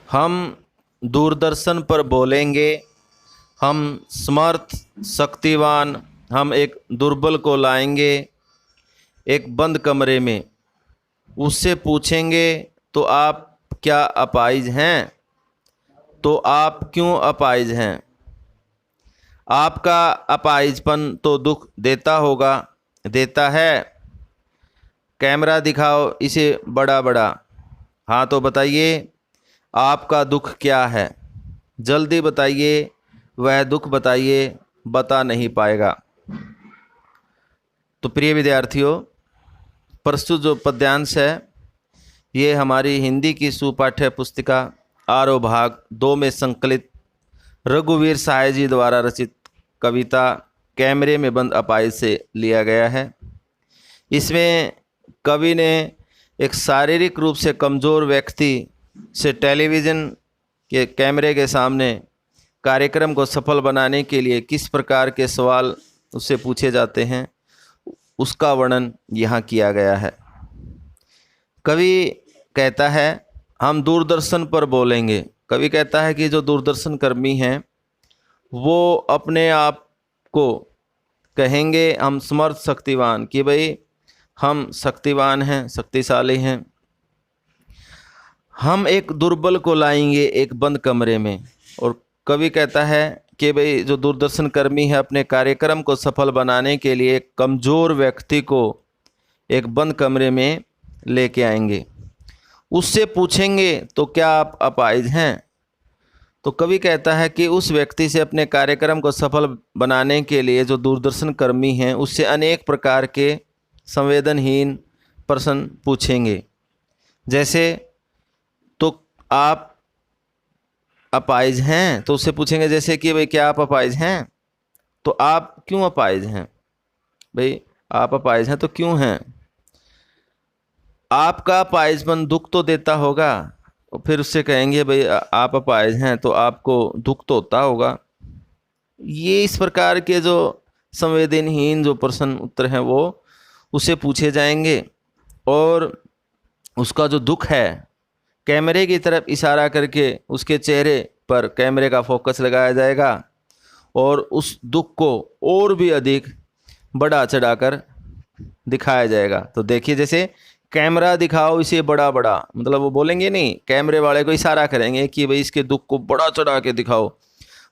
हम दूरदर्शन पर बोलेंगे, हम समर्थ शक्तिवान, हम एक दुर्बल को लाएंगे एक बंद कमरे में, उससे पूछेंगे तो आप क्या अपाहिज हैं? तो आप क्यों अपाहिज हैं? आपका अपाहिजपन तो दुख देता होगा, देता है। कैमरा दिखाओ इसे बड़ा बड़ा। हाँ तो बताइए आपका दुख क्या है? जल्दी बताइए, वह दुख बताइए, बता नहीं पाएगा। तो प्रिय विद्यार्थियों, प्रस्तुत जो पद्यांश है ये हमारी हिंदी की सुपाठ्य पुस्तिका आरो भाग 2 में संकलित रघुवीर सहाय जी द्वारा रचित कविता कैमरे में बंद अपाहिज से लिया गया है। इसमें कवि ने एक शारीरिक रूप से कमज़ोर व्यक्ति से टेलीविज़न के कैमरे के सामने कार्यक्रम को सफल बनाने के लिए किस प्रकार के सवाल उससे पूछे जाते हैं उसका वर्णन यहाँ किया गया है। कवि कहता है हम दूरदर्शन पर बोलेंगे। कवि कहता है कि जो दूरदर्शन कर्मी हैं वो अपने आप को कहेंगे हम समर्थ शक्तिवान, कि भाई हम शक्तिवान हैं, शक्तिशाली हैं। हम एक दुर्बल को लाएंगे एक बंद कमरे में। और कवि कहता है कि भाई जो दूरदर्शन कर्मी है अपने कार्यक्रम को सफल बनाने के लिए एक कमज़ोर व्यक्ति को एक बंद कमरे में लेके आएंगे, उससे पूछेंगे तो क्या आप अपाहिज हैं? तो कवि कहता है कि उस व्यक्ति से अपने कार्यक्रम को सफल बनाने के लिए जो दूरदर्शन कर्मी हैं उससे अनेक प्रकार के संवेदनहीन प्रश्न पूछेंगे। जैसे तो आप अपाहिज हैं, तो उससे पूछेंगे जैसे कि भाई क्या आप अपाहिज हैं? तो आप क्यों अपाहिज हैं? भाई आप अपाहिज हैं तो क्यों हैं? आपका अपाहिजपन दुख तो देता होगा। और फिर उससे कहेंगे भाई आप अपाहिज हैं तो आपको दुख तो होता होगा। ये इस प्रकार के जो संवेदनहीन जो प्रश्न उत्तर हैं वो उसे पूछे जाएंगे और उसका जो दुख है कैमरे की तरफ इशारा करके उसके चेहरे पर कैमरे का फोकस लगाया जाएगा और उस दुख को और भी अधिक बढ़ा चढ़ाकर दिखाया जाएगा। तो देखिए जैसे कैमरा दिखाओ इसे बड़ा बड़ा, मतलब वो बोलेंगे नहीं, कैमरे वाले को इशारा करेंगे कि भाई इसके दुख को बड़ा चढ़ा के दिखाओ।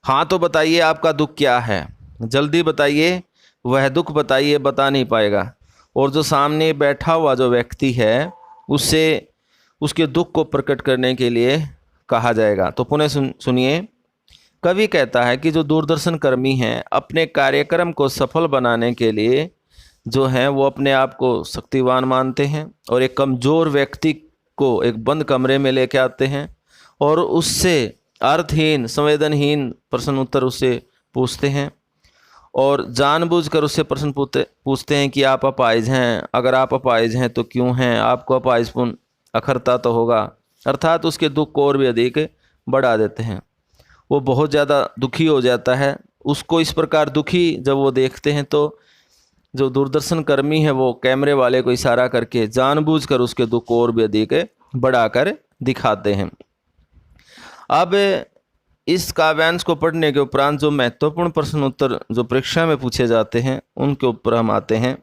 हाँ तो बताइए आपका दुख क्या है? जल्दी बताइए, वह दुख बताइए, बता नहीं पाएगा। और जो सामने बैठा हुआ जो व्यक्ति है उससे उसके दुख को प्रकट करने के लिए कहा जाएगा। तो पुनः सुनिए, कवि कहता है कि जो दूरदर्शन कर्मी हैं अपने कार्यक्रम को सफल बनाने के लिए जो है वो अपने आप को शक्तिवान मानते हैं और एक कमज़ोर व्यक्ति को एक बंद कमरे में लेके आते हैं और उससे अर्थहीन संवेदनहीन प्रश्न उत्तर उससे पूछते हैं और जानबूझकर उससे प्रश्न पूछते हैं कि आप अपाहिज हैं, अगर आप अपाहिज हैं तो क्यों हैं? आपको अपाहिजपन अखरता तो होगा। अर्थात उसके दुख को और भी अधिक बढ़ा देते हैं। वो बहुत ज़्यादा दुखी हो जाता है। उसको इस प्रकार दुखी जब वो देखते हैं तो जो दूरदर्शन कर्मी है वो कैमरे वाले को इशारा करके जानबूझकर उसके दुख को और भी अधिक बढ़ाकर दिखाते हैं। अब इस काव्यांश को पढ़ने के उपरांत जो महत्वपूर्ण प्रश्न उत्तर जो परीक्षा में पूछे जाते हैं उनके ऊपर हम आते हैं।